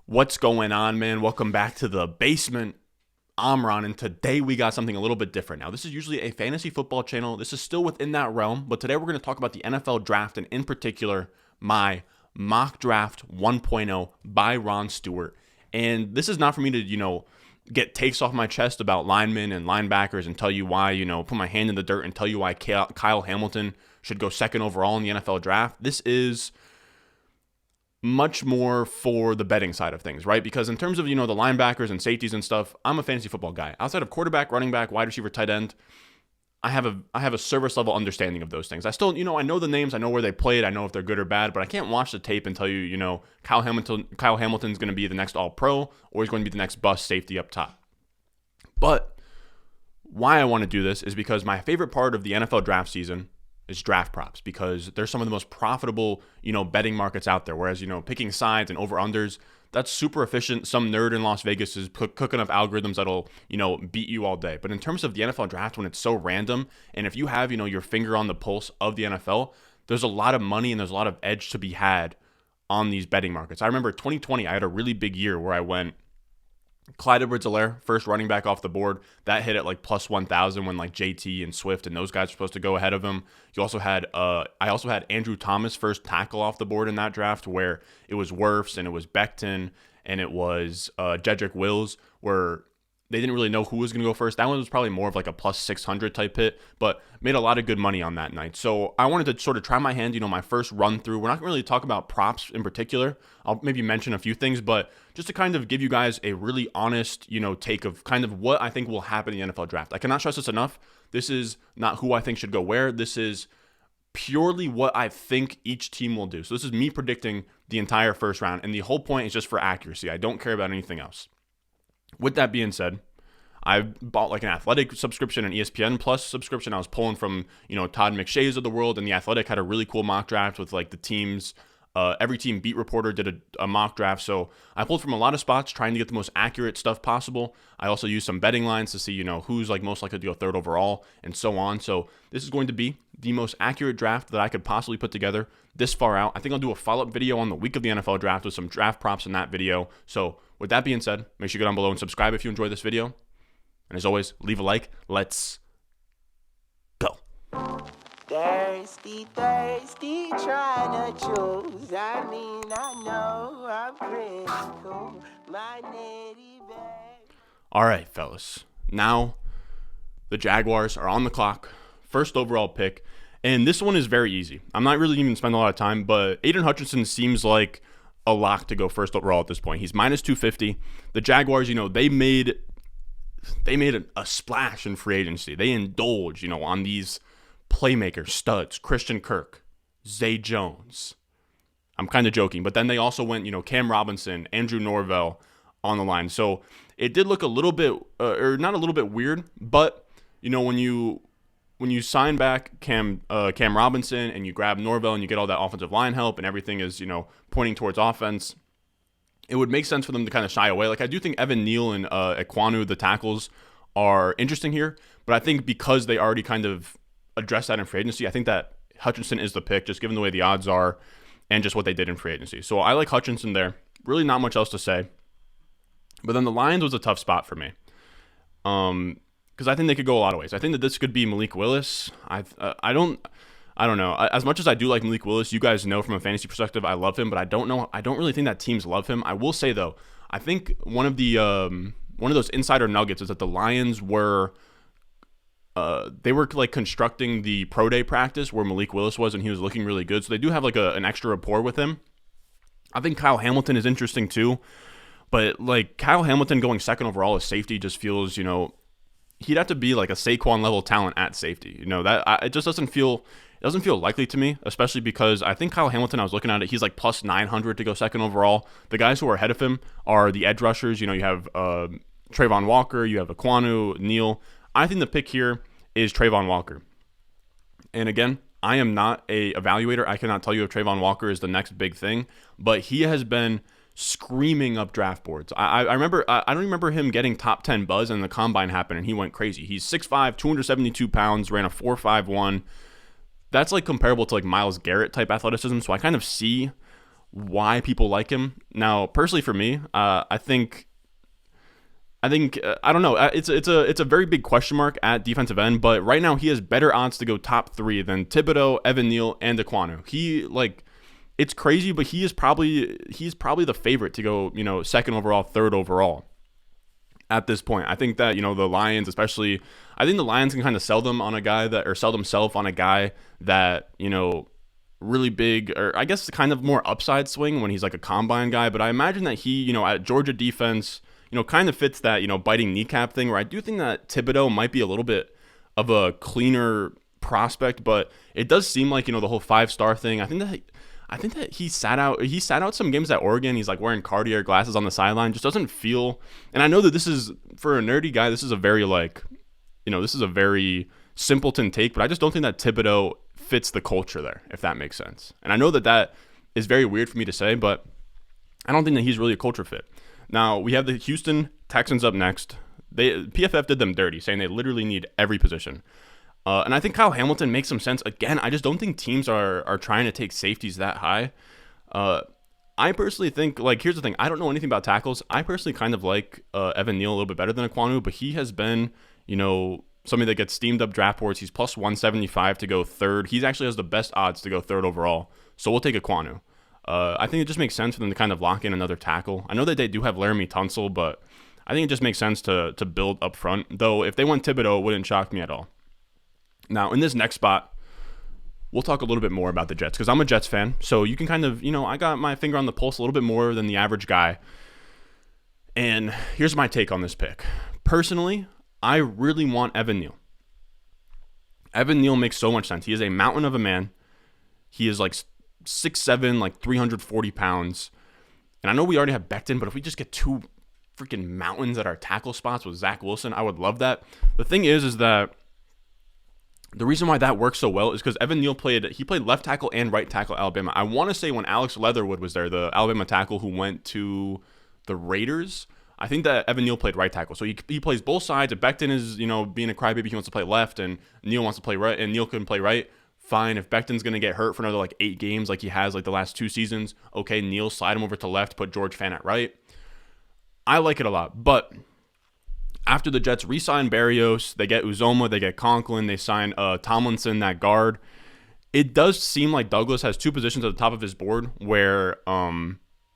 What's going on, man? Welcome back to the basement. I'm Ron, and today we got something a little bit different. Now, this is usually a fantasy football channel. This is still within that realm, but today we're going to talk about the NFL draft, and in particular, my mock draft 1.0 by Ron Stewart. And this is not for me to, get takes off my chest about linemen and linebackers and tell you why, put my hand in the dirt and tell you why Kyle Hamilton should go second overall in the NFL draft. This is much more for the betting side of things, right? Because in terms of, the linebackers and safeties and stuff, I'm a fantasy football guy. Outside of quarterback, running back, wide receiver, tight end, I have a service level understanding of those things. I still, I know the names, I know where they played, I know if they're good or bad, but I can't watch the tape and tell you, Kyle Hamilton's going to be the next all-pro or he's going to be the next bust safety up top. But why I want to do this is because my favorite part of the NFL draft season is draft props, because they're some of the most profitable, betting markets out there. Whereas, picking sides and over-unders, that's super efficient. Some nerd in Las Vegas is cooking up algorithms that'll, beat you all day. But in terms of the NFL draft, when it's so random, and if you have, your finger on the pulse of the NFL, there's a lot of money and there's a lot of edge to be had on these betting markets. I remember 2020, I had a really big year where I went Clyde Edwards-Helaire, first running back off the board. That hit at like plus 1,000 when like JT and Swift and those guys were supposed to go ahead of him. You also had, I also had Andrew Thomas, first tackle off the board in that draft, where it was Wirfs and it was Becton and it was Jedrick Wills, where they didn't really know who was going to go first. That one was probably more of like a plus 600 type hit, but made a lot of good money on that night. So I wanted to sort of try my hand, my first run through. We're not going to really talk about props in particular. I'll maybe mention a few things, but just to kind of give you guys a really honest, take of kind of what I think will happen in the NFL draft. I cannot stress this enough. This is not who I think should go where. This is purely what I think each team will do. So this is me predicting the entire first round, and the whole point is just for accuracy. I don't care about anything else. With that being said, I bought like an Athletic subscription, an ESPN Plus subscription. I was pulling from, Todd McShay's of the world, and the Athletic had a really cool mock draft with like the teams. Every team beat reporter did a mock draft. So I pulled from a lot of spots trying to get the most accurate stuff possible. I also used some betting lines to see, who's like most likely to go third overall and so on. So this is going to be the most accurate draft that I could possibly put together this far out. I think I'll do a follow-up video on the week of the NFL draft with some draft props in that video. So with that being said, make sure you go down below and subscribe if you enjoyed this video. And as always, leave a like. Let's go. Thirsty, trying to choose. I know I'm pretty cool. My nitty bag. All right, fellas. Now, the Jaguars are on the clock. First overall pick. And this one is very easy. I'm not really even spending a lot of time, but Aiden Hutchinson seems like a lock to go first overall at this point. He's minus 250. The Jaguars, they made a splash in free agency. They indulge, on these playmakers, studs, Christian Kirk, Zay Jones. I'm kind of joking, but then they also went, Cam Robinson, Andrew Norvell on the line. So it did look a little bit, or not a little bit weird, but when you sign back Cam Robinson and you grab Norvell and you get all that offensive line help and everything is, pointing towards offense, it would make sense for them to kind of shy away. Like, I do think Evan Neal and Ekwonu, the tackles, are interesting here, but I think because they already kind of addressed that in free agency, I think that Hutchinson is the pick, just given the way the odds are and just what they did in free agency. So I like Hutchinson there. Really not much else to say. But then the Lions was a tough spot for me, because I think they could go a lot of ways. I think that this could be Malik Willis. I don't know. As much as I do like Malik Willis, you guys know from a fantasy perspective, I love him, but I don't really think that teams love him. I will say though, I think one of those insider nuggets is that the Lions were like constructing the pro day practice where Malik Willis was, and he was looking really good. So they do have like an extra rapport with him. I think Kyle Hamilton is interesting too, but like Kyle Hamilton going second overall as safety just feels, he'd have to be like a Saquon level talent at safety. It just doesn't feel likely to me, especially because I think Kyle Hamilton, I was looking at it, he's like plus 900 to go second overall. The guys who are ahead of him are the edge rushers. You have Trayvon Walker, you have Ekwonu, Neal. I think the pick here is Trayvon Walker. And again, I am not a evaluator. I cannot tell you if Trayvon Walker is the next big thing, but he has been screaming up draft boards. I don't remember him getting top 10 buzz, and the combine happened and he went crazy. He's 6'5", 272 pounds, ran a 4.51. That's like comparable to like Myles Garrett type athleticism. So I kind of see why people like him. Now, personally for me, I don't know. It's a very big question mark at defensive end, but right now he has better odds to go top 3 than Thibodeau, Evan Neal, and Ekwonu. It's crazy, but he's probably the favorite to go, second overall, third overall at this point. I think that, the Lions, especially, I think the Lions can kind of sell themselves on a guy that, really big, or I guess kind of more upside swing when he's like a combine guy. But I imagine that he, at Georgia defense, kind of fits that, biting kneecap thing, where I do think that Thibodeau might be a little bit of a cleaner prospect, but it does seem like, the whole 5-star thing. I think that he sat out some games at Oregon. He's like wearing Cartier glasses on the sideline. Just doesn't feel, and I know that this is, for a nerdy guy, this is a very this is a very simpleton take, but I just don't think that Thibodeau fits the culture there, if that makes sense. And I know that is very weird for me to say, but I don't think that he's really a culture fit. Now, we have the Houston Texans up next. PFF did them dirty, saying they literally need every position. And I think Kyle Hamilton makes some sense. Again, I just don't think teams are trying to take safeties that high. I personally think, here's the thing. I don't know anything about tackles. I personally kind of like Evan Neal a little bit better than Ekwonu, but he has been, somebody that gets steamed up draft boards. He's plus 175 to go third. He actually has the best odds to go third overall. So we'll take Ekwonu. I think it just makes sense for them to kind of lock in another tackle. I know that they do have Laramie Tunsil, but I think it just makes sense to build up front. Though if they went Thibodeau, it wouldn't shock me at all. Now, in this next spot, we'll talk a little bit more about the Jets because I'm a Jets fan. So you can kind of, I got my finger on the pulse a little bit more than the average guy. And here's my take on this pick. Personally, I really want Evan Neal. Evan Neal makes so much sense. He is a mountain of a man. He is 6'7", 340 pounds. And I know we already have Becton, but if we just get 2 freaking mountains at our tackle spots with Zach Wilson, I would love that. The thing is that the reason why that works so well is because Evan Neal played left tackle and right tackle at Alabama. I want to say when Alex Leatherwood was there, the Alabama tackle who went to the Raiders, I think that Evan Neal played right tackle. So he plays both sides. If Becton is, being a crybaby, he wants to play left, and Neal wants to play right, and Neal couldn't play right, fine. If Becton's going to get hurt for another 8 games like he has the last 2 seasons, okay, Neal, slide him over to left, put George Fant at right. I like it a lot. But after the Jets re-sign Berrios, they get Uzoma, they get Conklin, they sign Tomlinson, that guard. It does seem like Douglas has 2 positions at the top of his board where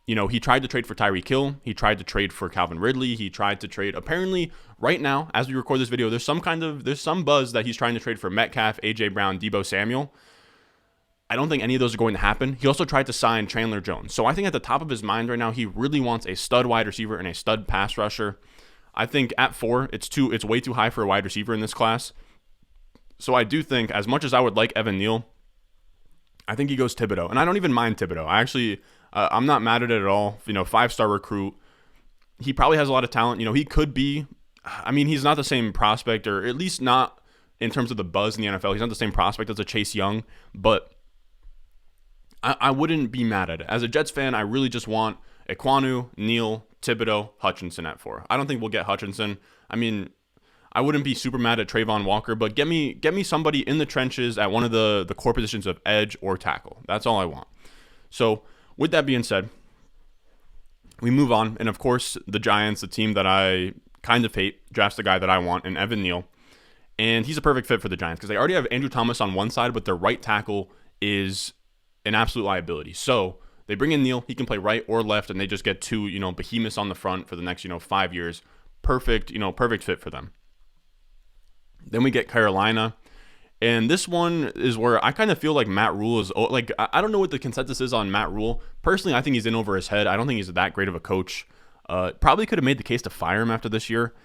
he tried to trade for Tyreek Hill. He tried to trade for Calvin Ridley. He tried to trade, apparently, right now, as we record this video, there's some buzz that he's trying to trade for Metcalf, A.J. Brown, Deebo Samuel. I don't think any of those are going to happen. He also tried to sign Chandler Jones. So I think at the top of his mind right now, he really wants a stud wide receiver and a stud pass rusher. I think at 4, it's way too high for a wide receiver in this class. So I do think, as much as I would like Evan Neal, I think he goes Thibodeau. And I don't even mind Thibodeau. I'm not mad at it at all. 5-star recruit. He probably has a lot of talent. He could be, he's not the same prospect, or at least not in terms of the buzz in the NFL. He's not the same prospect as a Chase Young, but I wouldn't be mad at it. As a Jets fan, I really just want Ekwonu, Neal, Thibodeau, Hutchinson at 4. I don't think we'll get Hutchinson. I wouldn't be super mad at Trayvon Walker, but get me somebody in the trenches at one of the core positions of edge or tackle. That's all I want. So with that being said, we move on. And of course, the Giants, the team that I kind of hate, drafts the guy that I want in Evan Neal. And he's a perfect fit for the Giants because they already have Andrew Thomas on one side, but their right tackle is an absolute liability. So they bring in Neal. He can play right or left, and they just get 2, behemoths on the front for the next, 5 years. Perfect fit for them. Then we get Carolina. And this one is where I kind of feel like Matt Rule is, I don't know what the consensus is on Matt Rule. Personally, I think he's in over his head. I don't think he's that great of a coach. Probably could have made the case to fire him after this year.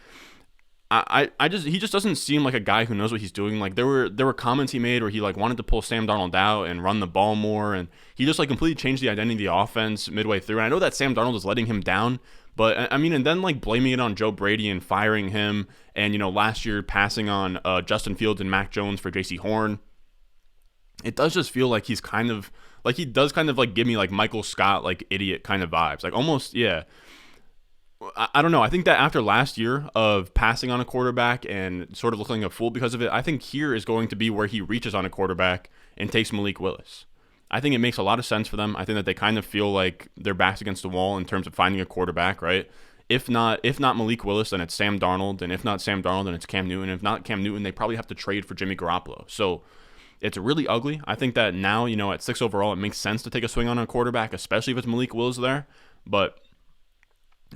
He just doesn't seem like a guy who knows what he's doing. There were comments he made where he wanted to pull Sam Darnold out and run the ball more, and he just completely changed the identity of the offense midway through. And I know that Sam Darnold is letting him down, but and then blaming it on Joe Brady and firing him, and last year passing on Justin Fields and Mac Jones for J.C. Horn. It does just feel like he's kind of he does kind of give me Michael Scott idiot kind of vibes, almost, yeah. I don't know. I think that after last year of passing on a quarterback and sort of looking like a fool because of it, I think here is going to be where he reaches on a quarterback and takes Malik Willis. I think it makes a lot of sense for them. I think that they kind of feel like their back's against the wall in terms of finding a quarterback, right? If not Malik Willis, then it's Sam Darnold, and if not Sam Darnold, then it's Cam Newton. If not Cam Newton, they probably have to trade for Jimmy Garoppolo. So it's really ugly. I think that now, at 6 overall, it makes sense to take a swing on a quarterback, especially if it's Malik Willis there. But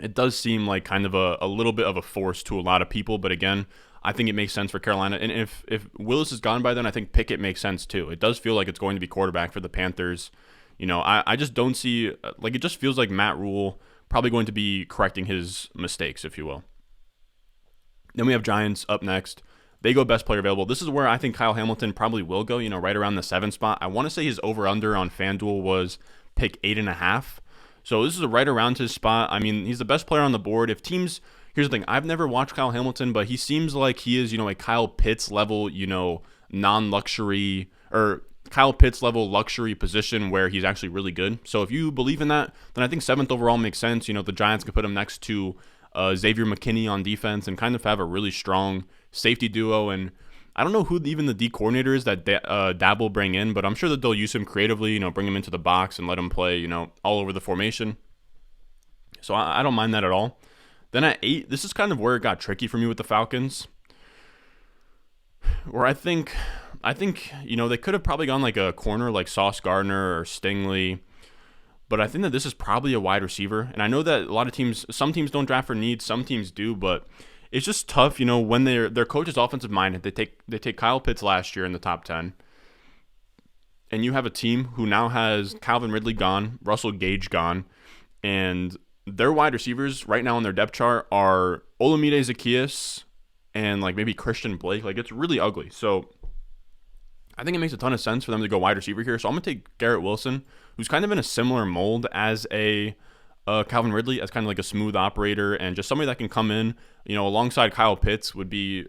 it does seem like kind of a little bit of a force to a lot of people. But again, I think it makes sense for Carolina. And if Willis is gone by then, I think Pickett makes sense too. It does feel like it's going to be quarterback for the Panthers. I just don't see, like, it just feels like Matt Rule probably going to be correcting his mistakes, if you will. Then we have Giants up next. They go best player available. This is where I think Kyle Hamilton probably will go, right around the 7 spot. I want to say his over-under on FanDuel was pick 8.5. So this is right around his spot. I mean, he's the best player on the board. Here's the thing. I've never watched Kyle Hamilton, but he seems like he is, a Kyle Pitts level, non-luxury, or Kyle Pitts level luxury position where he's actually really good. So if you believe in that, then I think 7th overall makes sense. The Giants could put him next to Xavier McKinney on defense and kind of have a really strong safety duo. And I don't know who even the D coordinator is that Dab will bring in, but I'm sure that they'll use him creatively, bring him into the box and let him play, all over the formation. So I don't mind that at all. Then at 8, this is kind of where it got tricky for me with the Falcons, where I think they could have probably gone like a corner like Sauce Gardner or Stingley, but I think that this is probably a wide receiver. And I know that a lot of teams, some teams don't draft for need, some teams do, but it's just tough, when their coach is offensive minded. They take Kyle Pitts last year in the top 10, and you have a team who now has Calvin Ridley gone, Russell Gage gone, and their wide receivers right now on their depth chart are Olamide Zaccheaus and like maybe Christian Blake. Like, it's really ugly. So I think it makes a ton of sense for them to go wide receiver here. So I'm going to take Garrett Wilson, who's kind of in a similar mold as a Calvin Ridley, as kind of like a smooth operator and just somebody that can come in, alongside Kyle Pitts would be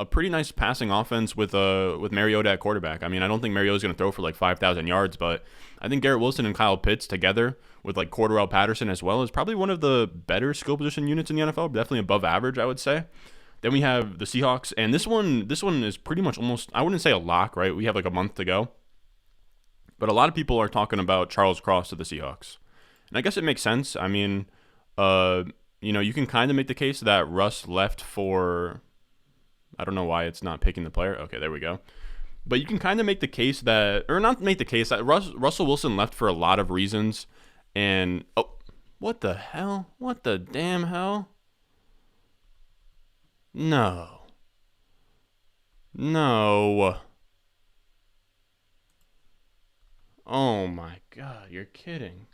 a pretty nice passing offense with Mariota at quarterback. I mean, I don't think Mariota's going to throw for like 5,000 yards, but I think Garrett Wilson and Kyle Pitts together with like Cordarrelle Patterson as well is probably one of the better skill position units in the NFL, definitely above average, I would say. Then we have the Seahawks, and this one is pretty much almost, I wouldn't say a lock, right? We have like a month to go. But a lot of people are talking about Charles Cross to the Seahawks. And I guess it makes sense. I mean, you can kind of make the case that Russ left for, I don't know why it's not picking the player. Okay, there we go. But you can kind of make the case that, or not make the case that Russell Wilson left for a lot of reasons. And, oh, what the hell? What the damn hell? No. Oh my God, you're kidding.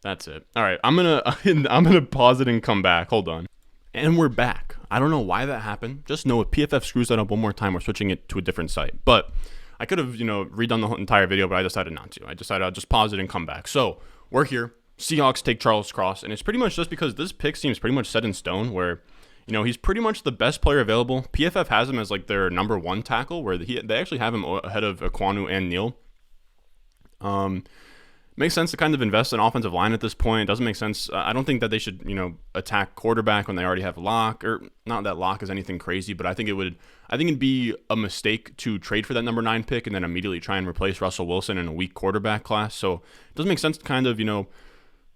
That's it. All right, I'm gonna pause it and come back. Hold on. And we're back. I don't know why that happened. Just know if PFF screws that up one more time, we're switching it to a different site. But I could have, redone the whole entire video, but I decided not to. I decided I'll just pause it and come back. So we're here. Seahawks take Charles Cross, and it's pretty much just because this pick seems pretty much set in stone where, he's pretty much the best player available. PFF has him as like their number 1 tackle, where they actually have him ahead of Ekwonu and Neal. Makes sense to kind of invest in offensive line at this point. It doesn't make sense. I don't think that they should, attack quarterback when they already have Locke, or not that Locke is anything crazy, but I think it'd be a mistake to trade for that number 9 pick and then immediately try and replace Russell Wilson in a weak quarterback class. So it doesn't make sense to kind of,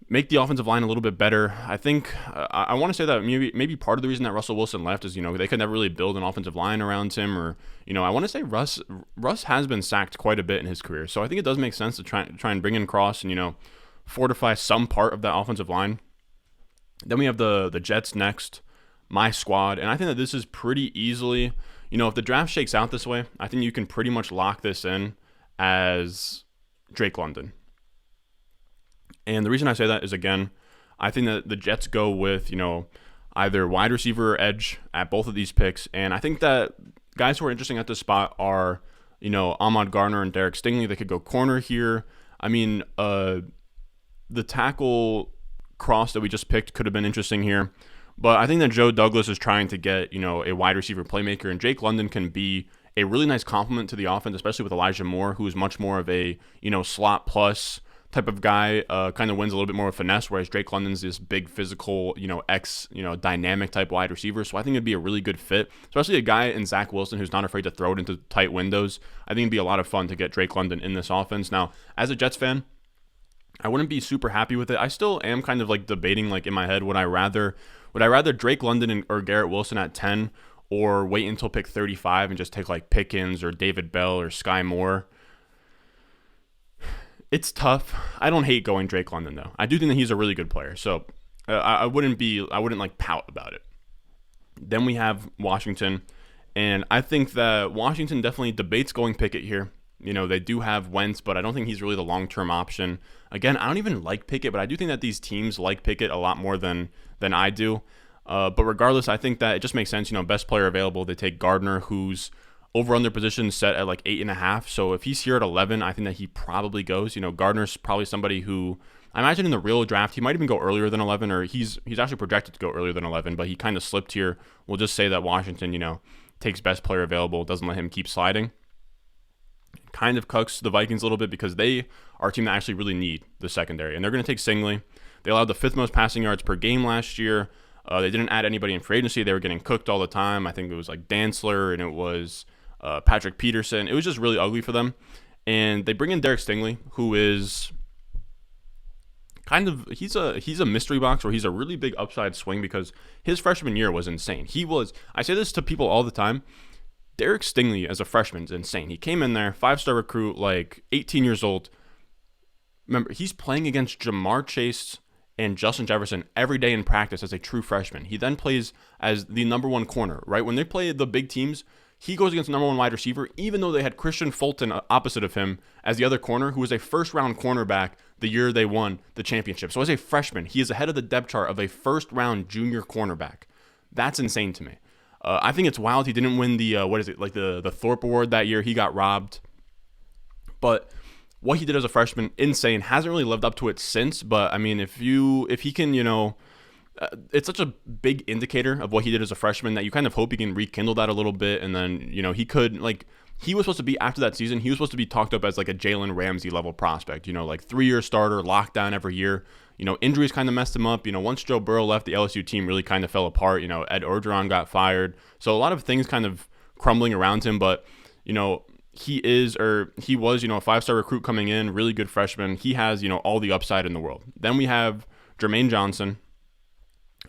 make the offensive line a little bit better. I think I want to say that maybe part of the reason that Russell Wilson left is, they could never really build an offensive line around him, or, I want to say Russ has been sacked quite a bit in his career. So I think it does make sense to try and bring in Cross and, fortify some part of that offensive line. Then we have the Jets next, my squad. And I think that this is pretty easily, if the draft shakes out this way, I think you can pretty much lock this in as Drake London. And the reason I say that is, again, I think that the Jets go with, either wide receiver or edge at both of these picks. And I think that guys who are interesting at this spot are, Ahmad Gardner and Derek Stingley. They could go corner here. I mean, the tackle Cross that we just picked could have been interesting here. But I think that Joe Douglas is trying to get, a wide receiver playmaker. And Jake London can be a really nice complement to the offense, especially with Elijah Moore, who is much more of a, slot plus type of guy, kind of wins a little bit more with finesse, whereas Drake London's this big physical, dynamic type wide receiver. So I think it'd be a really good fit, especially a guy in Zach Wilson who's not afraid to throw it into tight windows. I think it'd be a lot of fun to get Drake London in this offense. Now, as a Jets fan, I wouldn't be super happy with it. I still am kind of like debating, like in my head, would I rather Drake London or Garrett Wilson at 10, or wait until pick 35 and just take like Pickens or David Bell or Sky Moore? It's tough. I don't hate going Drake London though. I do think that he's a really good player. So I wouldn't like pout about it. Then we have Washington, and I think that Washington definitely debates going Pickett here. They do have Wentz, but I don't think he's really the long-term option. Again, I don't even like Pickett, but I do think that these teams like Pickett a lot more than I do. But regardless, I think that it just makes sense. Best player available. They take Gardner, who's over-under position set at like 8.5. So if he's here at 11, I think that he probably goes. Gardner's probably somebody who I imagine in the real draft he might even go earlier than 11, or he's actually projected to go earlier than 11, but he kind of slipped here. We'll just say that Washington, takes best player available, doesn't let him keep sliding. Kind of cucks the Vikings a little bit because they are a team that actually really need the secondary, and they're going to take Stingley. They allowed the 5th most passing yards per game last year. They didn't add anybody in free agency. They were getting cooked all the time. I think it was like Dantzler, and it was Patrick Peterson. It was just really ugly for them. And they bring in Derek Stingley, who is he's a mystery box, or he's a really big upside swing because his freshman year was insane. I say this to people all the time, Derek Stingley as a freshman is insane. He came in there, 5-star recruit, like 18 years old. Remember, he's playing against Jamar Chase and Justin Jefferson every day in practice as a true freshman. He then plays as the number 1 corner, right? When they play the big teams, he goes against the number 1 wide receiver, even though they had Christian Fulton opposite of him as the other corner, who was a first-round cornerback the year they won the championship. So as a freshman, he is ahead of the depth chart of a first-round junior cornerback. That's insane to me. I think it's wild he didn't win the the Thorpe Award that year. He got robbed. But what he did as a freshman, insane. Hasn't really lived up to it since. But I mean, if he can, it's such a big indicator of what he did as a freshman that you kind of hope he can rekindle that a little bit. And then he could, he was supposed to be, after that season, he was supposed to be talked up as like a Jalen Ramsey level prospect. Like 3-year starter, lockdown every year. Injuries kind of messed him up. Once Joe Burrow left, the LSU team really kind of fell apart. Ed Orgeron got fired. So a lot of things kind of crumbling around him. But, he was, a 5-star recruit coming in, really good freshman. He has, all the upside in the world. Then we have Jermaine Johnson,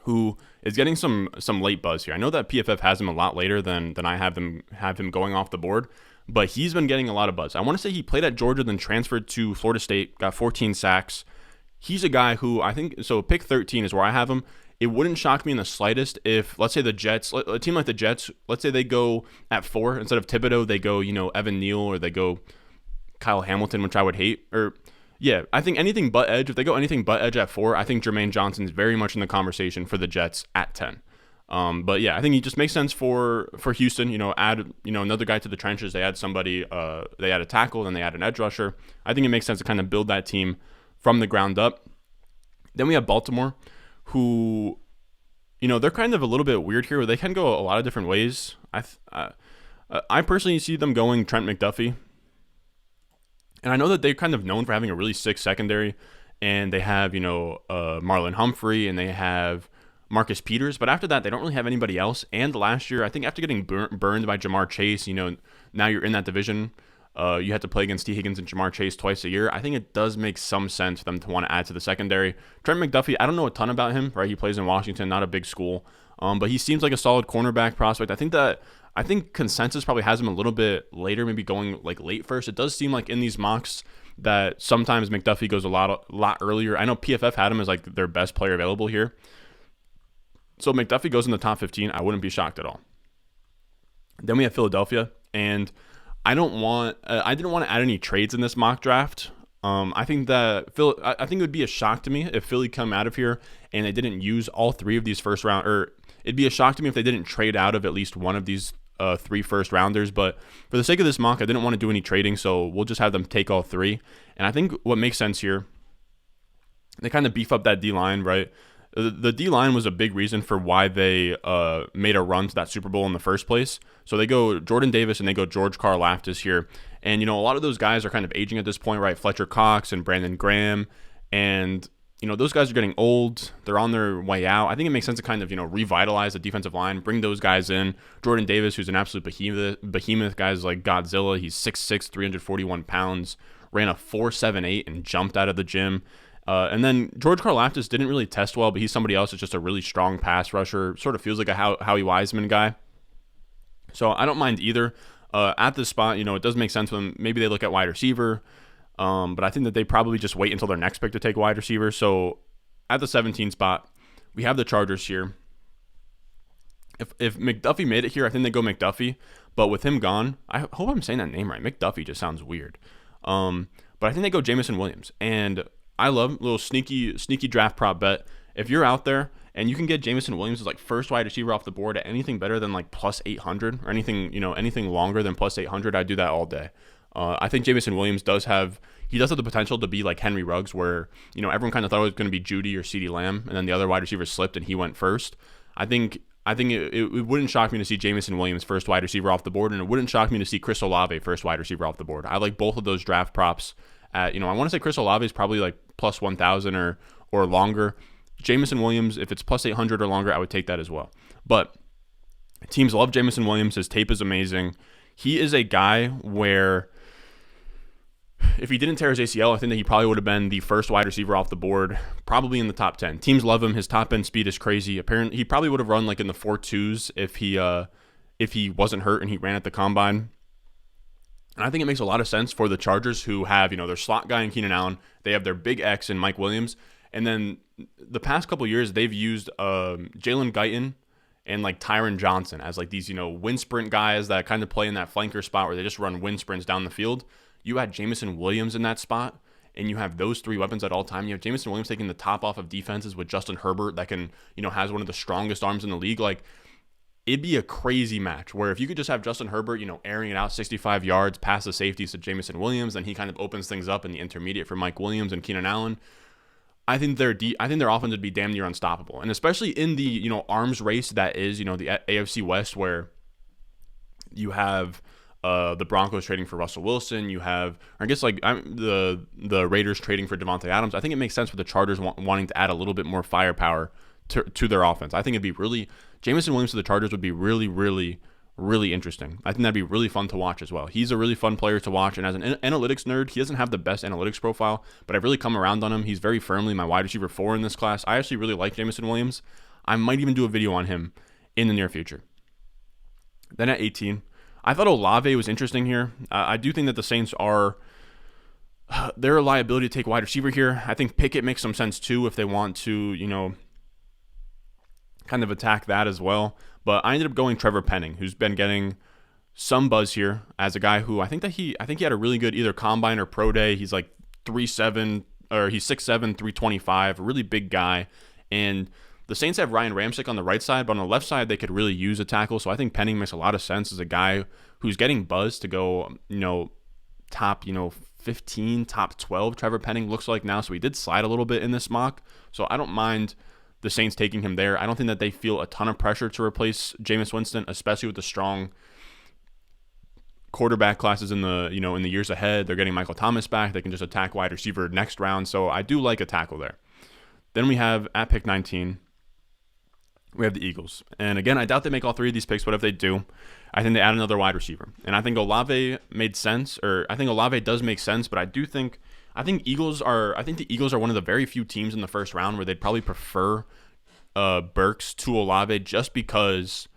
who is getting some late buzz here. I know that PFF has him a lot later than I have him going off the board, but he's been getting a lot of buzz. I want to say he played at Georgia, then transferred to Florida State, got 14 sacks. He's a guy who I think, so pick 13 is where I have him. It wouldn't shock me in the slightest if, let's say the Jets, a team like the Jets, let's say they go at 4 instead of Thibodeau, they go, Evan Neal, or they go Kyle Hamilton, which I would hate. Or yeah, I think anything but edge. If they go anything but edge at 4, I think Jermaine Johnson's very much in the conversation for the Jets at 10. But yeah, I think he just makes sense for Houston. Add another guy to the trenches. They add somebody. They add a tackle, then they add an edge rusher. I think it makes sense to kind of build that team from the ground up. Then we have Baltimore, who, they're kind of a little bit weird here. Where they can go a lot of different ways. I personally see them going Trent McDuffie. And I know that they're kind of known for having a really sick secondary. And they have, Marlon Humphrey, and they have Marcus Peters. But after that, they don't really have anybody else. And last year, I think after getting burned by Jamar Chase, now you're in that division. You have to play against T. Higgins and Jamar Chase twice a year. I think it does make some sense for them to want to add to the secondary. Trent McDuffie, I don't know a ton about him, right? He plays in Washington, not a big school. But he seems like a solid cornerback prospect. I think consensus probably has him a little bit later, maybe going like late first. It does seem like in these mocks that sometimes McDuffie goes a lot earlier. I know PFF had him as like their best player available here. So McDuffie goes in the top 15. I wouldn't be shocked at all. Then we have Philadelphia, and I didn't want to add any trades in this mock draft. I think it would be a shock to me if Philly come out of here and they didn't use all 3 of these first round, or it'd be a shock to me if they didn't trade out of at least one of these 3 first rounders. But for the sake of this mock, I didn't want to do any trading, so we'll just have them take all 3. And I think what makes sense here, they kind of beef up that D line, right? The D line was a big reason for why they made a run to that Super Bowl in the first place. So they go Jordan Davis and they go George Karlaftis here. And, a lot of those guys are kind of aging at this point, right? Fletcher Cox and Brandon Graham. And, those guys are getting old. They're on their way out. I think it makes sense to kind of, revitalize the defensive line, bring those guys in. Jordan Davis, who's an absolute behemoth, guys like Godzilla. He's 6'6", 341 pounds, ran a 4.78 and jumped out of the gym. And then George Karlaftis didn't really test well, but he's somebody else that's just a really strong pass rusher. Sort of feels like a Howie Wiseman guy. So I don't mind either. At this spot, it does make sense for them. Maybe they look at wide receiver. But I think that they probably just wait until their next pick to take wide receiver. So at the 17 spot, we have the Chargers here. If McDuffie made it here, I think they go McDuffie. But with him gone, I hope I'm saying that name right. McDuffie just sounds weird. But I think they go Jameson Williams. And I love a little sneaky draft prop bet. If you're out there and you can get Jameson Williams as like first wide receiver off the board at anything better than like plus 800 or anything longer than plus 800, I'd do that all day. I think Jameson Williams does have the potential to be like Henry Ruggs, where everyone kind of thought it was going to be Judy or CeeDee Lamb, and then the other wide receiver slipped and he went first. I think it wouldn't shock me to see Jameson Williams first wide receiver off the board, and it wouldn't shock me to see Chris Olave first wide receiver off the board. I like both of those draft props. I want to say Chris Olave is probably like plus 1,000 or longer. Jameson Williams, if it's plus 800 or longer, I would take that as well. But teams love Jameson Williams. His tape is amazing. He is a guy where if he didn't tear his ACL, I think that he probably would have been the first wide receiver off the board, probably in the top 10. Teams love him. His top end speed is crazy. Apparently, he probably would have run like in the 4.2s if he wasn't hurt and he ran at the combine. And I think it makes a lot of sense for the Chargers, who have their slot guy in Keenan Allen. They have their big X in Mike Williams, and then the past couple of years they've used Jalen Guyton and like Tyron Johnson as like these wind sprint guys that kind of play in that flanker spot where they just run wind sprints down the field. You had Jameson Williams in that spot, and you have those three weapons at all time. You have Jameson Williams taking the top off of defenses with Justin Herbert that can, has one of the strongest arms in the league. Like, it'd be a crazy match where if you could just have Justin Herbert, airing it out 65 yards past the safeties to Jameson Williams, then he kind of opens things up in the intermediate for Mike Williams and Keenan Allen. I think their offense would be damn near unstoppable, and especially in the arms race that is the AFC West, where you have the Broncos trading for Russell Wilson. You have, I guess, like the Raiders trading for Devontae Adams. I think it makes sense for the Chargers wanting to add a little bit more firepower to their offense. I think it'd be really Jameson Williams to the Chargers would be really, really, really interesting. I think that'd be really fun to watch as well. He's a really fun player to watch, and as an analytics nerd, he doesn't have the best analytics profile, but I've really come around on him. He's very firmly my wide receiver 4 in this class. I actually really like Jameson Williams. I might even do a video on him in the near future. Then at 18, I thought Olave was interesting here. I do think that the Saints are their liability to take wide receiver here. I think Pickett makes some sense too if they want to, kind of attack that as well. But I ended up going Trevor Penning, who's been getting some buzz here as a guy who I think he had a really good either combine or pro day. He's like 3'7", or he's 6'7", 325, a really big guy. And the Saints have Ryan Ramczyk on the right side, but on the left side, they could really use a tackle. So I think Penning makes a lot of sense as a guy who's getting buzz to go, top, 15, top 12. Trevor Penning looks like now. So he did slide a little bit in this mock. So I don't mind the Saints taking him there. I don't think that they feel a ton of pressure to replace Jameis Winston, especially with the strong quarterback classes in the in the years ahead. They're getting Michael Thomas back. They can just attack wide receiver next round. So I do like a tackle there. Then we have at pick 19, we have the Eagles. And again, I doubt they make all three of these picks, but if they do, I think they add another wide receiver. And I think Olave made sense, or I think Olave does make sense, but I think the Eagles are one of the very few teams in the first round where they'd probably prefer Burks to Olave, just because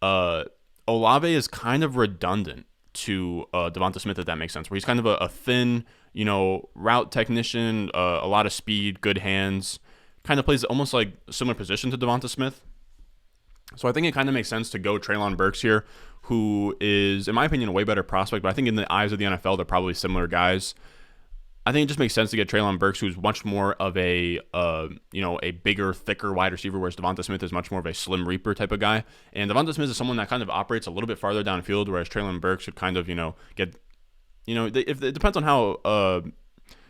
Olave is kind of redundant to Devonta Smith, if that makes sense, where he's kind of a thin, route technician, a lot of speed, good hands, kind of plays almost like a similar position to Devonta Smith. So I think it kind of makes sense to go Treylon Burks here, who is, in my opinion, a way better prospect, but I think in the eyes of the NFL, they're probably similar guys. I think it just makes sense to get Treylon Burks, who's much more of a bigger, thicker wide receiver, whereas Devonta Smith is much more of a slim reaper type of guy. And Devonta Smith is someone that kind of operates a little bit farther downfield, whereas Treylon Burks should kind of, get, if it depends on how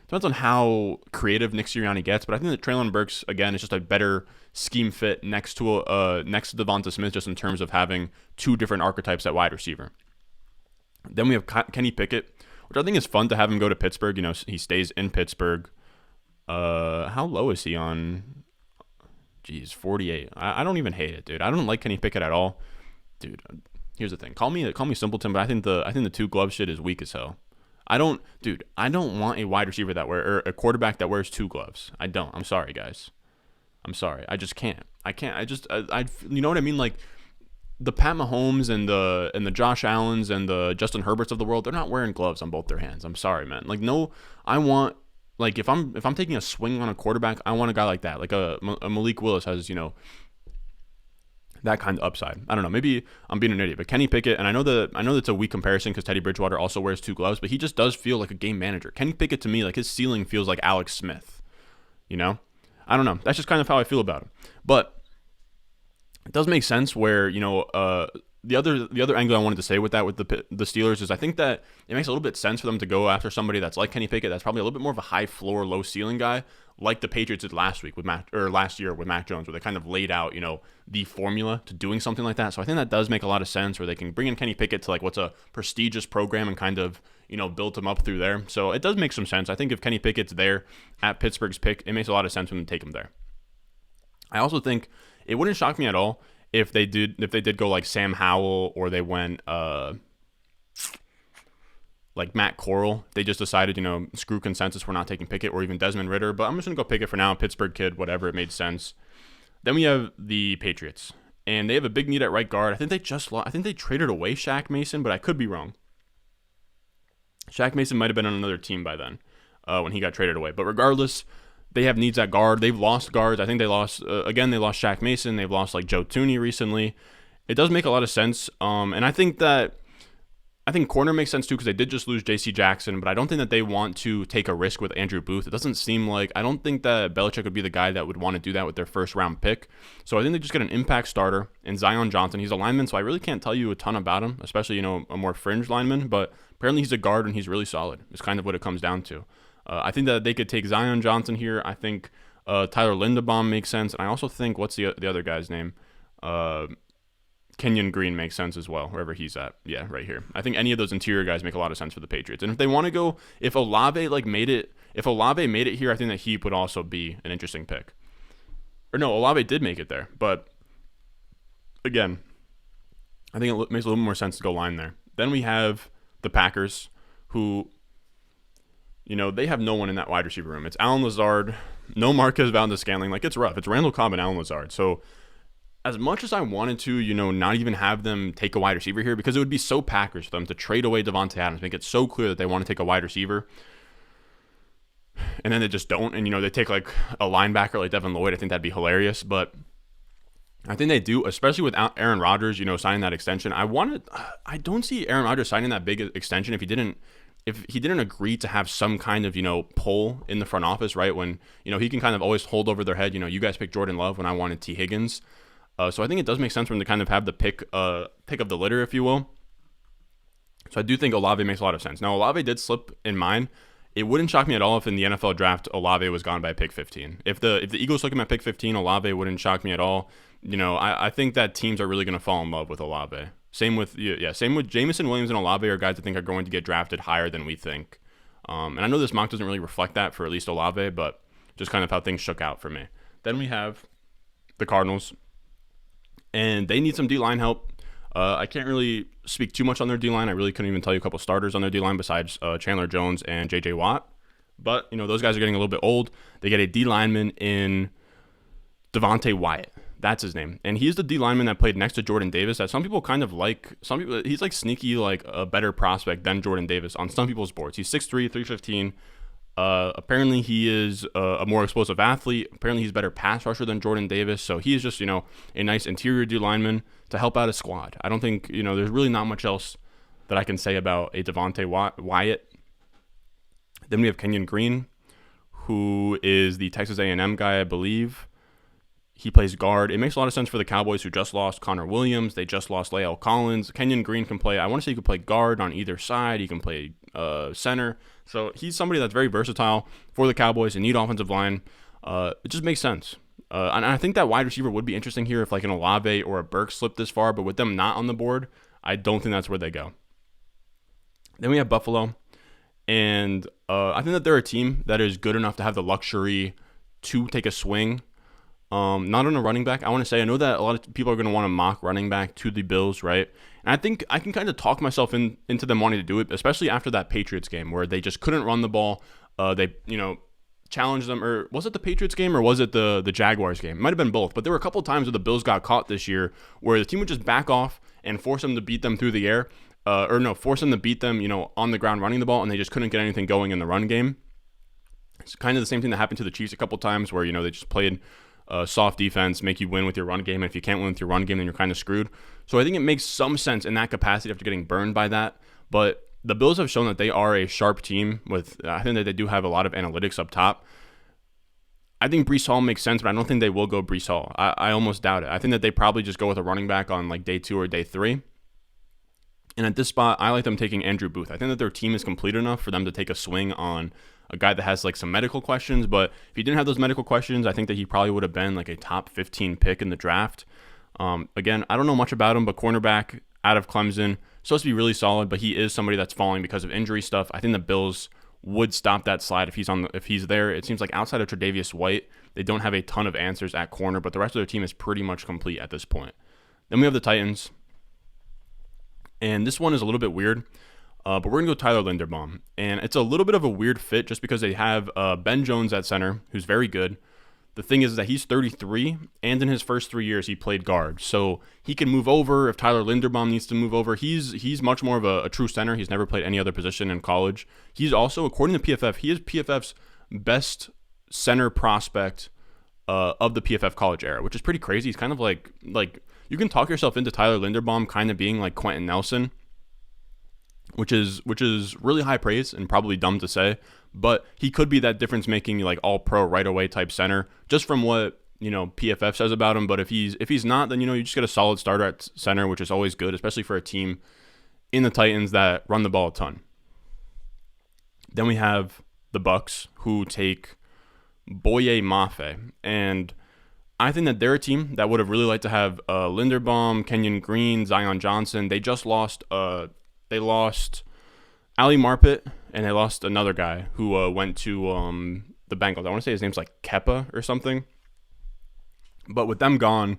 Depends on how creative Nick Sirianni gets, but I think that Traylon Burks again is just a better scheme fit next to Devonta Smith, just in terms of having two different archetypes at wide receiver. Then we have Kenny Pickett, which I think is fun to have him go to Pittsburgh. He stays in Pittsburgh. How low is he on? Geez, 48. I don't even hate it, dude. I don't like Kenny Pickett at all, dude. Here's the thing. Call me simpleton, but I think the two glove shit is weak as hell. I don't want a wide receiver or a quarterback that wears two gloves. I don't. I'm sorry, guys. I'm sorry. I just can't. You know what I mean? Like the Pat Mahomes and the Josh Allens and the Justin Herberts of the world, they're not wearing gloves on both their hands. I'm sorry, man. Like no, I want like if I'm taking a swing on a quarterback, I want a guy like that. Like a Malik Willis has, that kind of upside. I don't know. Maybe I'm being an idiot, but Kenny Pickett, and I know that's a weak comparison because Teddy Bridgewater also wears two gloves, but he just does feel like a game manager. Kenny Pickett, to me, like his ceiling feels like Alex Smith. I don't know. That's just kind of how I feel about him. But it does make sense where the other angle I wanted to say with that with the Steelers is I think that it makes a little bit sense for them to go after somebody that's like Kenny Pickett, that's probably a little bit more of a high floor, low ceiling guy, like the Patriots did last year with Mac Jones, where they kind of laid out the formula to doing something like that. So I think that does make a lot of sense, where they can bring in Kenny Pickett to like what's a prestigious program and kind of build him up through there. So it does make some sense. I think if Kenny Pickett's there at Pittsburgh's pick, it makes a lot of sense for them to take him there. I also think it wouldn't shock me at all if they did go like Sam Howell, or they went like Matt Corral. They just decided, screw consensus, we're not taking Pickett, or even Desmond Ridder. But I'm just going to go Pickett for now. Pittsburgh kid, whatever, it made sense. Then we have the Patriots, and they have a big need at right guard. I think they traded away Shaq Mason, but I could be wrong. Shaq Mason might have been on another team by then when he got traded away. But regardless, they have needs at guard. They've lost guards. I think they lost Shaq Mason. They've lost like Joe Thuney recently. It does make a lot of sense. And I think corner makes sense too, because they did just lose J.C. Jackson, but I don't think that they want to take a risk with Andrew Booth. It doesn't seem like, I don't think that Belichick would be the guy that would want to do that with their first round pick. So I think they just get an impact starter in Zion Johnson. He's a lineman, so I really can't tell you a ton about him, especially, a more fringe lineman, but apparently he's a guard and he's really solid. It's kind of what it comes down to. I think that they could take Zion Johnson here. I think Tyler Linderbaum makes sense. And I also think, what's the other guy's name? Kenyon Green makes sense as well, wherever he's at. Yeah, right here. I think any of those interior guys make a lot of sense for the Patriots. And if they want to go, if Olave made it here, I think that Heap would also be an interesting pick. Or no, Olave did make it there. But again, I think it makes a little more sense to go line there. Then we have the Packers, who, they have no one in that wide receiver room. It's Allen Lazard, no Marquez Valdes-Scantling. Like, it's rough. It's Randall Cobb and Allen Lazard. So as much as I wanted to, not even have them take a wide receiver here, because it would be so Packers for them to trade away Devontae Adams, make it so clear that they want to take a wide receiver, and then they just don't, and they take like a linebacker like Devin Lloyd. I think that'd be hilarious, but I think they do, especially with Aaron Rodgers, signing that extension. I don't see Aaron Rodgers signing that big extension if he didn't agree to have some kind of, pull in the front office, right? When, he can kind of always hold over their head, you guys picked Jordan Love when I wanted T. Higgins. So I think it does make sense for him to kind of have the pick of the litter, if you will. So I do think Olave makes a lot of sense. Now, Olave did slip in mine. It wouldn't shock me at all if in the NFL draft, Olave was gone by pick 15. If the Eagles took him at pick 15, Olave wouldn't shock me at all. I think that teams are really going to fall in love with Olave. Same with Jameson Williams and Olave are guys I think are going to get drafted higher than we think. And I know this mock doesn't really reflect that for at least Olave, but just kind of how things shook out for me. Then we have the Cardinals, and they need some D-line help. I can't really speak too much on their D-line. I really couldn't even tell you a couple starters on their D-line besides Chandler Jones and J.J. Watt. But, those guys are getting a little bit old. They get a D-lineman in Devontae Wyatt. That's his name. And he's the D lineman that played next to Jordan Davis that some people kind of like. Some people, he's like sneaky, like a better prospect than Jordan Davis on some people's boards. He's 6'3", 315. Apparently he is a more explosive athlete. Apparently he's a better pass rusher than Jordan Davis. So he is just, a nice interior D lineman to help out a squad. I don't think, there's really not much else that I can say about a Devontae Wyatt. Then we have Kenyon Green, who is the Texas A&M guy, I believe. He plays guard. It makes a lot of sense for the Cowboys, who just lost Connor Williams. They just lost Lael Collins. Kenyon Green can play. I want to say he can play guard on either side. He can play center. So he's somebody that's very versatile for the Cowboys. They need offensive line. It just makes sense. And I think that wide receiver would be interesting here if like an Olave or a Burks slipped this far, but with them not on the board, I don't think that's where they go. Then we have Buffalo, and I think that they're a team that is good enough to have the luxury to take a swing. Not on a running back. I know that a lot of people are going to want to mock running back to the Bills, right? And I think I can kind of talk myself into them wanting to do it, especially after that Patriots game where they just couldn't run the ball. They challenged them, or was it the Patriots game or was it the Jaguars game? It might have been both, but there were a couple of times where the Bills got caught this year where the team would just back off and force them to beat them through the air, force them to beat them, on the ground running the ball, and they just couldn't get anything going in the run game. It's kind of the same thing that happened to the Chiefs a couple times where, they just played soft defense, make you win with your run game. And if you can't win with your run game, then you're kind of screwed. So I think it makes some sense in that capacity after getting burned by that. But the Bills have shown that they are a sharp team I think that they do have a lot of analytics up top. I think Breece Hall makes sense, but I don't think they will go Breece Hall. I almost doubt it. I think that they probably just go with a running back on like day 2 or day 3. And at this spot, I like them taking Andrew Booth. I think that their team is complete enough for them to take a swing on a guy that has like some medical questions. But if he didn't have those medical questions, I think that he probably would have been like a top 15 pick in the draft. Again, I don't know much about him, but cornerback out of Clemson, supposed to be really solid, but he is somebody that's falling because of injury stuff. I think the Bills would stop that slide if he's there. It seems like outside of Tre'Davious White, they don't have a ton of answers at corner, but the rest of their team is pretty much complete at this point. Then we have the Titans, and this one is a little bit weird, but we're going to go Tyler Linderbaum, and it's a little bit of a weird fit just because they have Ben Jones at center, who's very good. The thing is that he's 33, and in his first 3 years, he played guard. So he can move over if Tyler Linderbaum needs to move over. He's much more of a true center. He's never played any other position in college. He's also, according to PFF, he is PFF's best center prospect of the PFF college era, which is pretty crazy. He's kind of like you can talk yourself into Tyler Linderbaum kind of being like Quentin Nelson, which is really high praise and probably dumb to say, but he could be that difference making like all pro right away type center just from what PFF says about him. But if he's not, then you just get a solid starter at center, which is always good, especially for a team in the Titans that run the ball a ton. Then we have the Bucks, who take Boye Mafe, and I think that they're a team that would have really liked to have Linderbaum, Kenyon Green, Zion Johnson. They just lost Ali Marpet, and they lost another guy who went to the Bengals. I want to say his name's like Keppa or something. But with them gone,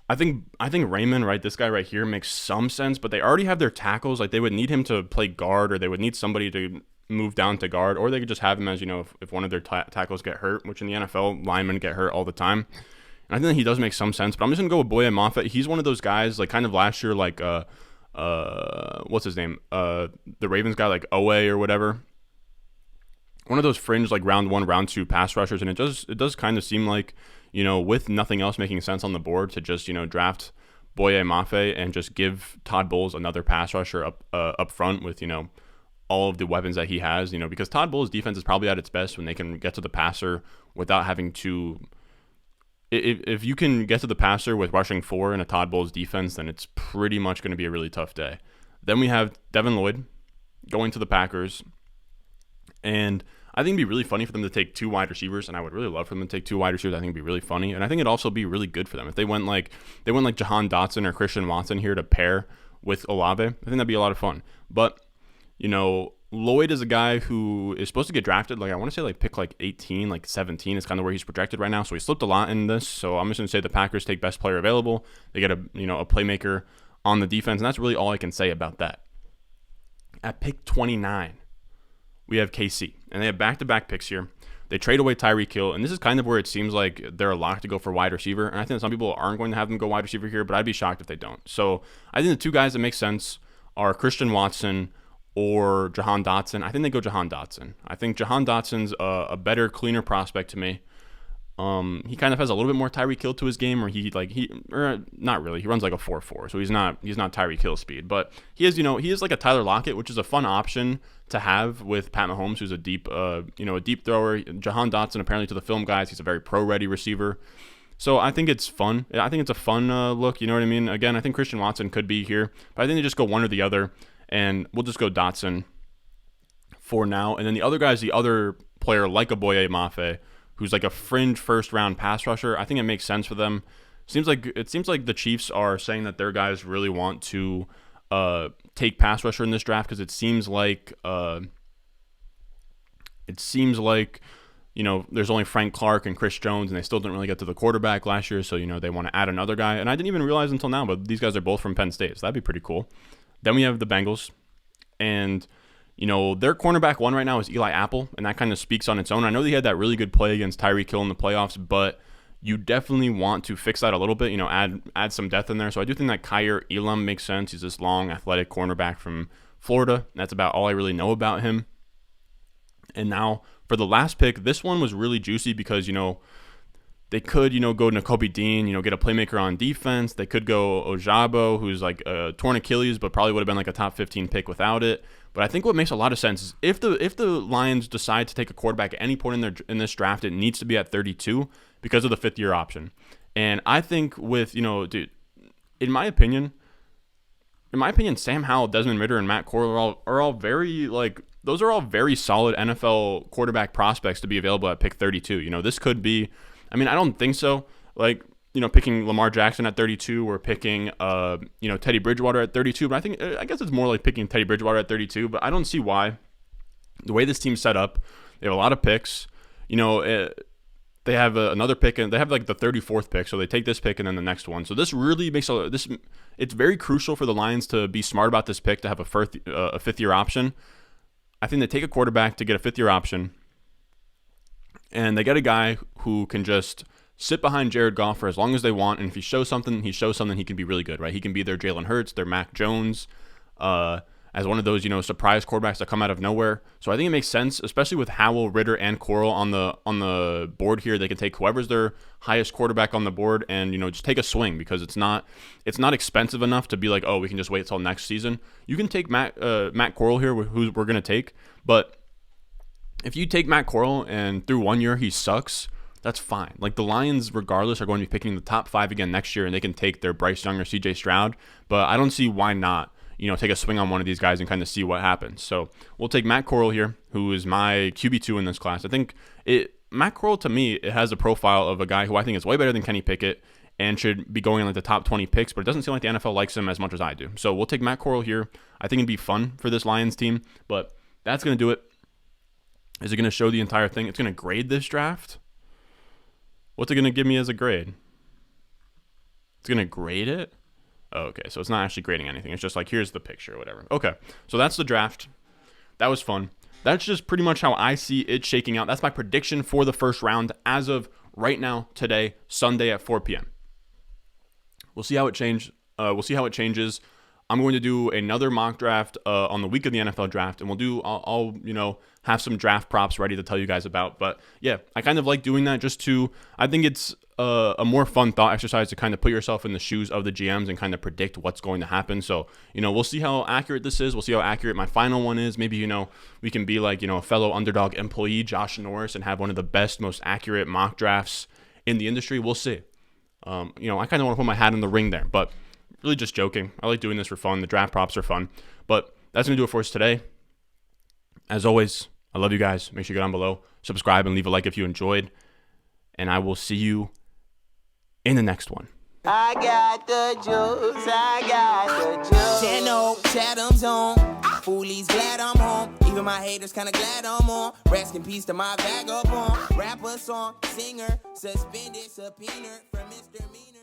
I think Raymond, right, this guy right here makes some sense, but they already have their tackles. Like they would need him to play guard, or they would need somebody to move down to guard, or they could just have him as, if one of their tackles get hurt, which in the NFL, linemen get hurt all the time. And I think that he does make some sense, but I'm just going to go with Boye Mafe. He's one of those guys, like kind of last year, like what's his name? The Ravens guy, like Owe or whatever. One of those fringe, like round 1, round 2 pass rushers, and it does kind of seem like, with nothing else making sense on the board, to just, draft Boye Mafe and just give Todd Bowles another pass rusher up front with, all of the weapons that he has, because Todd Bowles' defense is probably at its best when they can get to the passer without having to. If you can get to the passer with rushing 4 in a Todd Bowles defense, then it's pretty much going to be a really tough day. Then we have Devin Lloyd going to the Packers, and I think it'd be really funny for them to take 2 wide receivers, and I would really love for them to take 2 wide receivers. I think it'd be really funny, and I think it'd also be really good for them if they went like Jahan Dotson or Christian Watson here to pair with Olave. I think that'd be a lot of fun. But Lloyd is a guy who is supposed to get drafted, like I want to say like pick like 18, like 17 is kind of where he's projected right now. So he slipped a lot in this. So I'm just going to say the Packers take best player available. They get a playmaker on the defense, and that's really all I can say about that. At pick 29, we have KC, and they have back-to-back picks here. They trade away Tyreek Hill, and this is kind of where it seems like they're a lock to go for wide receiver. And I think some people aren't going to have them go wide receiver here, but I'd be shocked if they don't. So I think the 2 guys that make sense are Christian Watson or Jahan Dotson. I think they go Jahan Dotson. I think Jahan Dotson's a better, cleaner prospect to me. He kind of has a little bit more Tyreek Hill to his game, or not really. He runs like a 4.4, so he's not Tyreek Hill speed, but he is like a Tyler Lockett, which is a fun option to have with Pat Mahomes, who's a deep thrower. Jahan Dotson, apparently to the film guys, he's a very pro-ready receiver. So I think it's fun. I think it's a fun look. You know what I mean? Again, I think Christian Watson could be here, but I think they just go one or the other. And we'll just go Dotson. for now. And then the other guy is the other player like a Boye Mafe, who's like a fringe first-round pass rusher. I think it makes sense for them. Seems like the Chiefs are saying that their guys really want to take pass rusher in this draft because it seems like there's only Frank Clark and Chris Jones, and they still didn't really get to the quarterback last year, so they want to add another guy. And I didn't even realize until now, but these guys are both from Penn State, so that'd be pretty cool. Then we have the Bengals, and their cornerback one right now is Eli Apple, and that kind of speaks on its own. I know they had that really good play against Tyreek Hill in the playoffs, but you definitely want to fix that a little bit, add some depth in there. So I do think that Kyer Elam makes sense. He's this long, athletic cornerback from Florida. That's about all I really know about him. And now for the last pick, this one was really juicy because, they could, go Nakobe Dean, get a playmaker on defense. They could go Ojabo, who's like a torn Achilles, but probably would have been like a top 15 pick without it. But I think what makes a lot of sense is if the Lions decide to take a quarterback at any point in this draft, it needs to be at 32 because of the 5th-year option. And I think with, dude, in my opinion, Sam Howell, Desmond Ridder, and Matt Corral are all very, those are all very solid NFL quarterback prospects to be available at pick 32. This could be, I don't think so. Picking Lamar Jackson at 32 or picking, Teddy Bridgewater at 32. But I guess it's more like picking Teddy Bridgewater at 32. But I don't see why. The way this team's set up, they have a lot of picks. They have another pick, and they have like the 34th pick. So they take this pick and then the next one. So this really makes it's very crucial for the Lions to be smart about this pick, to have a 5th-year option. I think they take a quarterback to get a 5th-year option, and they get a guy who can just sit behind Jared Goff for as long as they want, and if he shows something, he can be really good, right? He can be their Jalen Hurts, their Mac Jones, as one of those, surprise quarterbacks that come out of nowhere. So I think it makes sense, especially with Howell, Ridder, and Corral on the board here. They can take whoever's their highest quarterback on the board and, just take a swing, because it's not expensive enough to be like, oh, we can just wait till next season. You can take Matt Corral here, who we're going to take, but if you take Matt Corral and through 1 year he sucks, that's fine. Like, the Lions, regardless, are going to be picking the top 5 again next year, and they can take their Bryce Young or CJ Stroud, but I don't see why not, take a swing on one of these guys and kind of see what happens. So we'll take Matt Corral here, who is my QB2 in this class. I think Matt Corral, to me, it has a profile of a guy who I think is way better than Kenny Pickett and should be going in like the top 20 picks, but it doesn't seem like the NFL likes him as much as I do. So we'll take Matt Corral here. I think it'd be fun for this Lions team, but that's going to do it. Is it going to show the entire thing? It's going to grade this draft. What's it going to give me as a grade? It's going to grade it? Oh, okay, so it's not actually grading anything. It's just like, here's the picture or whatever. Okay, so that's the draft. That was fun. That's just pretty much how I see it shaking out. That's my prediction for the first round as of right now, today, Sunday at 4 p.m. We'll see how it changes. I'm going to do another mock draft on the week of the NFL draft, and I'll have some draft props ready to tell you guys about. But yeah, I kind of like doing that I think it's a more fun thought exercise to kind of put yourself in the shoes of the GMs and kind of predict what's going to happen. So, we'll see how accurate this is. We'll see how accurate my final one is. Maybe, we can be like, a fellow underdog employee, Josh Norris, and have one of the best, most accurate mock drafts in the industry. We'll see. I kind of want to put my hat in the ring there, but really just joking. I like doing this for fun. The draft props are fun. But that's going to do it for us today. As always, I love you guys. Make sure you go down below, subscribe, and leave a like if you enjoyed. And I will see you in the next one. I got the juice, I got the juice. Channel, Chatham's on. Foolies glad I'm home. Even my haters kinda glad I'm on. Rest in peace to my vagabond. Rapper song, singer, suspended, subpoena from Mr. Meaner.